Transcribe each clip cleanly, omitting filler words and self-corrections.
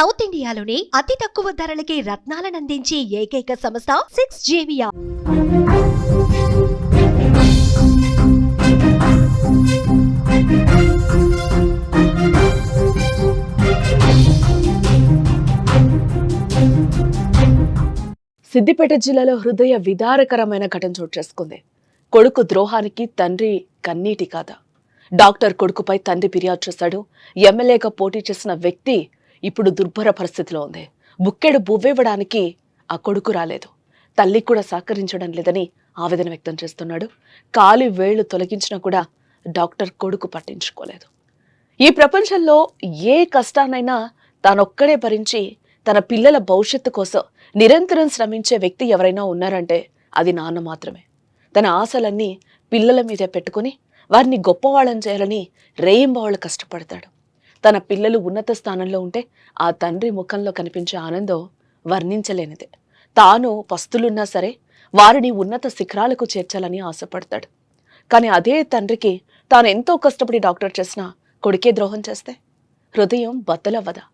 South ఇండియాలోని అతి తక్కువ ధరలకి రత్నాలనందించే ఏకైక సంస్థ 6JVR. సిద్దిపేట జిల్లాలో హృదయ విదారకరమైన ఘటన చోటు చేసుకుంది. కొడుకు ద్రోహానికి తండ్రి కన్నీటి కాద. డాక్టర్ కొడుకుపై తండ్రి ఫిర్యాదు చేశాడు. ఎమ్మెల్యేగా పోటీ చేసిన వ్యక్తి ఇప్పుడు దుర్భర పరిస్థితిలో ఉంది. బుక్కెడు బువ్వివ్వడానికి ఆ కొడుకు రాలేదు. తల్లి కూడా సహకరించడం లేదని ఆవేదన వ్యక్తం చేస్తున్నాడు. కాలి వేళ్లు తొలగించినా కూడా డాక్టర్ కొడుకు పట్టించుకోలేదు. ఈ ప్రపంచంలో ఏ కష్టాన్నైనా తానొక్కడే భరించి తన పిల్లల భవిష్యత్తు కోసం నిరంతరం శ్రమించే వ్యక్తి ఎవరైనా ఉన్నారంటే అది నాన్న మాత్రమే. తన ఆశలన్నీ పిల్లల మీదే పెట్టుకుని వారిని గొప్పవాళ్ళని చేయాలని రేయింబావుళ్ళు కష్టపడతాడు. తన పిల్లలు ఉన్నత స్థానంలో ఉంటే ఆ తండ్రి ముఖంలో కనిపించే ఆనందం వర్ణించలేనిదే. తాను పస్తులున్నా సరే వారిని ఉన్నత శిఖరాలకు చేర్చాలని ఆశపడతాడు. కానీ అదే తండ్రికి తాను ఎంతో కష్టపడి డాక్టర్ చేసినా కొడుకే ద్రోహం చేస్తే హృదయం బద్దలవ్వదా?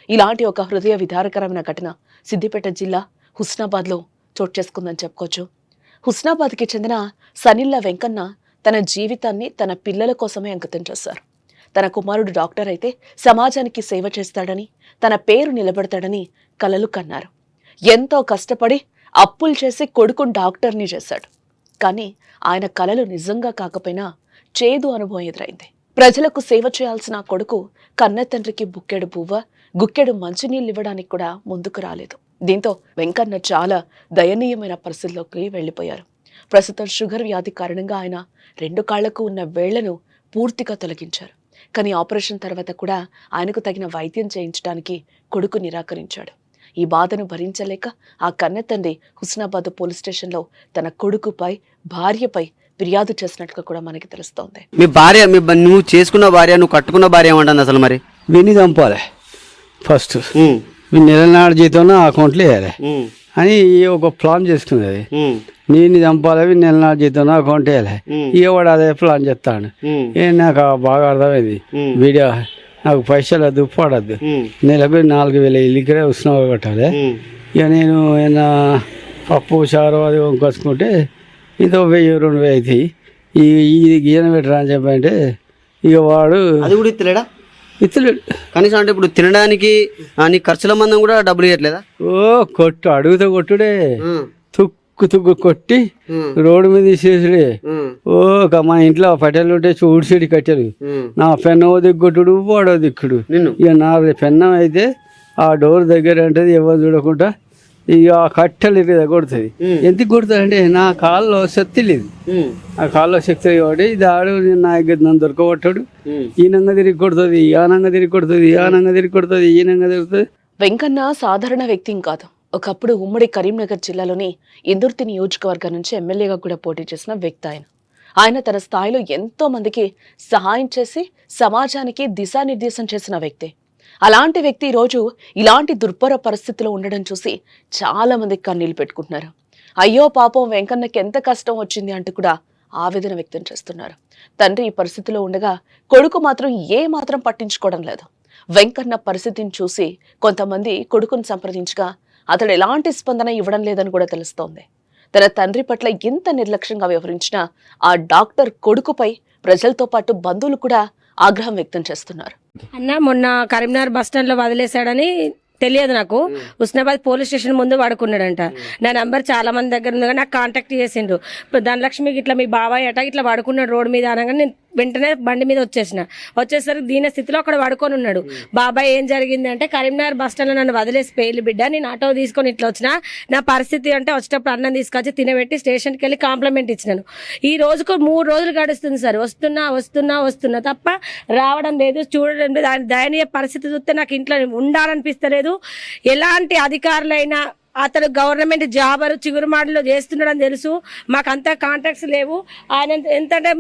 ఇలాంటి ఒక హృదయ విదారకరమైన ఘటన సిద్దిపేట జిల్లా హుస్నాబాద్లో చోటు చేసుకుందని చెప్పుకోవచ్చు. హుస్నాబాద్కి చెందిన సనిల్ల వెంకన్న తన జీవితాన్ని తన పిల్లల కోసమే అంకితం చేశారు. తన కుమారుడు డాక్టర్ అయితే సమాజానికి సేవ చేస్తాడని, తన పేరు నిలబెడతాడని కలలు కన్నారు. ఎంతో కష్టపడి అప్పులు చేసి కొడుకుని డాక్టర్ని చేశాడు. కానీ ఆయన కలలు నిజంగా కాకపోయినా చేదు అనుభవం ఎదురైంది. ప్రజలకు సేవ చేయాల్సిన కొడుకు కన్న తండ్రికి బుక్కెడు పువ్వ, గుక్కెడు మంచినీళ్ళు ఇవ్వడానికి కూడా ముందుకు రాలేదు. దీంతో వెంకన్న చాలా దయనీయమైన పరిస్థితుల్లోకి వెళ్లిపోయారు. ప్రస్తుతం షుగర్ వ్యాధి కారణంగా ఆయన 2 కాళ్లకు ఉన్న వేళ్లను పూర్తిగా తొలగించారు. కానీ ఆపరేషన్ తర్వాత కూడా ఆయనకు తగిన వైద్యం చేయించడానికి కొడుకు నిరాకరించాడు. ఈ బాధను భరించలేక ఆ కన్న తండ్రి హుస్నాబాద్ పోలీస్ స్టేషన్లో తన కొడుకుపై, భార్యపై ఫిర్యాదు చేసినట్లుగా కూడా మనకి తెలుస్తోంది. మీ భార్య, నువ్వు చేసుకున్న భార్య, నువ్వు కట్టుకున్న భార్య ఏమంటుంది అసలు? మరి విని చంపాలి ఫస్ట్, నెలనాడు జీతం అకౌంట్లో వేయాలి అని ఒక ప్లాన్ చేసుకునేది. నేను చంపాలి, నెలనాడు జీతం అకౌంట్ వేయాలి. ఇవాడు అదే ప్లాన్ చేస్తాడు. నాకు బాగా అర్థమైంది. వీడియో నాకు పైసలు వద్దు, పడద్దు, నెలకు 4,000 ఇల్లుకరే ఉష్ణాలు కట్టాలి. ఇక నేను ఏమైనా పప్పు చారు అది వంకొచ్చుకుంటే ఇదో 1,000-2,000 అవుతాయి. ఇది గీన పెట్టరా అని చెప్పంటే ఇక వాడు అది కూడా ఇస్తలేడా? ఇస్తలేడు కనీసం. అంటే ఇప్పుడు తినడానికి నీ ఖర్చుల మందం కూడా డబ్బులు ఇవ్వట్లేదా? ఓ కొట్టు అడుగుతా కొట్టుడే, తుక్కు కొట్టి రోడ్డు మీద తీసేసుడే. మా ఇంట్లో పట్టెలు ఉంటే ఊడిసేడి కట్టారు. నా పెన్నో దిగ్గొట్టుడు, వాడో దిక్కుడు. ఇక నా పెన్నం అయితే ఆ డోర్ దగ్గర అంటది, ఎవరు చూడకుండా ఇక ఆ కట్టెలు కొడుతుంది. ఎందుకు కొడుతుంది అంటే నా కాళ్ళలో శక్తి లేదు. ఆ కాళ్ళలో శక్తి కాబట్టి దాడు నా నన్ను దొరకబట్టాడు. ఈనంగా తిరిగి కొడుతుంది, ఆనంగా తిరిగి కొడుతుంది, ఆనంగా తిరిగి కొడుతుంది, ఈనంగా తిరుగుతుంది. వెంకన్న సాధారణ వ్యక్తి కాదు. ఒకప్పుడు ఉమ్మడి కరీంనగర్ జిల్లాలోని ఇందుర్తి నియోజకవర్గం నుంచి ఎమ్మెల్యేగా కూడా పోటీ చేసిన వ్యక్తి ఆయన తన స్థాయిలో ఎంతో మందికి సహాయం చేసి సమాజానికి దిశానిర్దేశం చేసిన వ్యక్తి. అలాంటి వ్యక్తి ఈరోజు ఇలాంటి దుర్భర పరిస్థితిలో ఉండడం చూసి చాలా మంది కన్నీళ్లు పెట్టుకుంటున్నారు. అయ్యో పాపం వెంకన్నకి ఎంత కష్టం వచ్చింది అంటూ కూడా ఆవేదన వ్యక్తం చేస్తున్నారు. తండ్రి ఈ పరిస్థితిలో ఉండగా కొడుకు మాత్రం ఏ మాత్రం పట్టించుకోవడం లేదు. వెంకన్న పరిస్థితిని చూసి కొంతమంది కొడుకును సంప్రదించగా అతడు ఎలాంటి స్పందన ఇవ్వడం లేదని కూడా తెలుస్తోంది. తన తండ్రి పట్ల ఎంత నిర్లక్ష్యంగా వ్యవహరించినా ఆ డాక్టర్ కొడుకుపై ప్రజలతో పాటు బంధువులు కూడా ఆగ్రహం వ్యక్తం చేస్తున్నారు. అన్న మొన్న కరీంనగర్ బస్ స్టాండ్ లో వదిలేశాడని తెలియదు నాకు. హుస్నాబాద్ పోలీస్ స్టేషన్ ముందు వాడుకున్నాడంట. నా నంబర్ చాలా మంది దగ్గర ఉంది, నాకు కాంటాక్ట్ చేసిండ్రు. ఇప్పుడు ధనలక్ష్మికి ఇట్లా మీ బాబాయ్ అట ఇట్లా వాడుకున్నాడు రోడ్డు మీద అనగా నేను వెంటనే బండి మీద వచ్చేసరికి దీని స్థితిలో అక్కడ పడుకొని ఉన్నాడు. బాబాయ్ ఏం జరిగింది అంటే కరీంనగర్ బస్ స్టాండ్ లో నన్ను వదిలేసి పేర్లు బిడ్డ, నేను ఆటో తీసుకొని ఇట్లా వచ్చిన, నా పరిస్థితి అంటే వచ్చేటప్పుడు అన్నం తీసుకొచ్చి తినబెట్టి స్టేషన్కి వెళ్ళి కాంప్లిమెంట్ ఇచ్చినాను. ఈ రోజుకు 3 రోజులు గడుస్తుంది సార్. వస్తున్నా తప్ప రావడం లేదు, చూడడం లేదు. దయనీయ పరిస్థితి చూస్తే నాకు ఇంట్లో ఉండాలనిపిస్తలేదు. ఎలాంటి అధికారులైనా అతను గవర్నమెంట్ జాబరు చిగురుమాడిలో చేస్తున్నాడని తెలుసు. మాకంతా కాంటాక్ట్స్ లేవు. ఆయన ఎంతంటే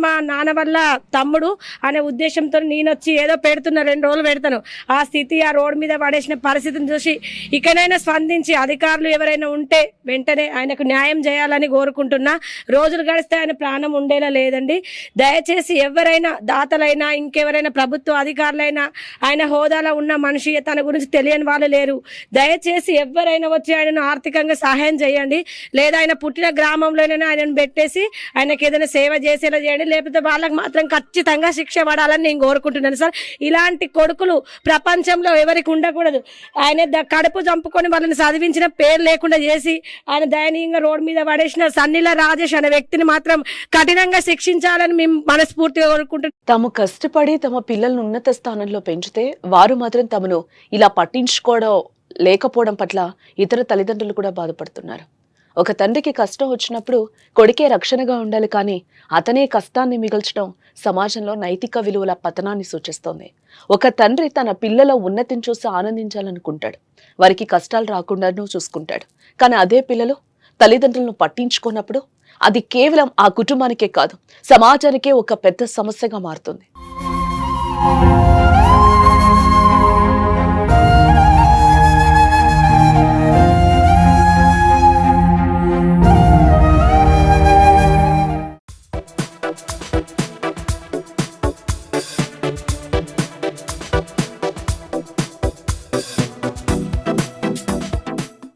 మా నాన్న వల్ల తమ్ముడు అనే ఉద్దేశంతో నేను వచ్చి ఏదో పెడుతున్నా, 2 రోజులు పెడతాను. ఆ స్థితి ఆ రోడ్డు మీద పడేసిన పరిస్థితిని చూసి ఇకనైనా స్పందించి అధికారులు ఎవరైనా ఉంటే వెంటనే ఆయనకు న్యాయం చేయాలని కోరుకుంటున్నా. రోజులు గడిస్తే ఆయన ప్రాణం ఉండేలా లేదండి. దయచేసి ఎవరైనా దాతలైనా ఇంకెవరైనా ప్రభుత్వ అధికారులైనా ఆయన హోదాలో ఉన్న మనిషి తన గురించి తెలియని వాళ్ళు లేరు. దయచేసి ఎవరైనా వచ్చి ఆయనను ఆర్థికంగా సహాయం చేయండి, లేదా ఆయన పుట్టిన గ్రామంలోనైనా ఆయనను పెట్టేసి ఆయనకి ఏదైనా సేవ చేసేలా చేయండి. లేకపోతే వాళ్ళకి మాత్రం ఖచ్చితంగా శిక్ష పడాలని నేను కోరుకుంటున్నాను సార్. ఇలాంటి కొడుకులు ప్రపంచంలో ఎవరికి ఉండకూడదు. ఆయన కడుపు చంపుకొని వాళ్ళని చదివించిన పేరు లేకుండా చేసి ఆయన దయనీయంగా రోడ్డు మీద పడేసిన సన్నిల రాజేష్ అనే వ్యక్తిని మాత్రం కఠినంగా శిక్షించాలని మేము మనస్ఫూర్తిగా కోరుకుంటున్నాం. తాము కష్టపడి తమ పిల్లలను ఉన్నత స్థానంలో పెంచితే వారు మాత్రం తమను ఇలా పట్టించుకోవడం లేకపోవడం పట్ల ఇతర తల్లిదండ్రులు కూడా బాధపడుతున్నారు. ఒక తండ్రికి కష్టం వచ్చినప్పుడు కొడుకే రక్షణగా ఉండాలి, కానీ అతనే కష్టాన్ని మిగల్చడం సమాజంలో నైతిక విలువల పతనాన్ని సూచిస్తోంది. ఒక తండ్రి తన పిల్లల ఉన్నతిని చూసి ఆనందించాలనుకుంటాడు, వారికి కష్టాలు రాకుండానూ చూసుకుంటాడు. కానీ అదే పిల్లలు తల్లిదండ్రులను పట్టించుకున్నప్పుడు అది కేవలం ఆ కుటుంబానికే కాదు, సమాజానికే ఒక పెద్ద సమస్యగా మారుతుంది.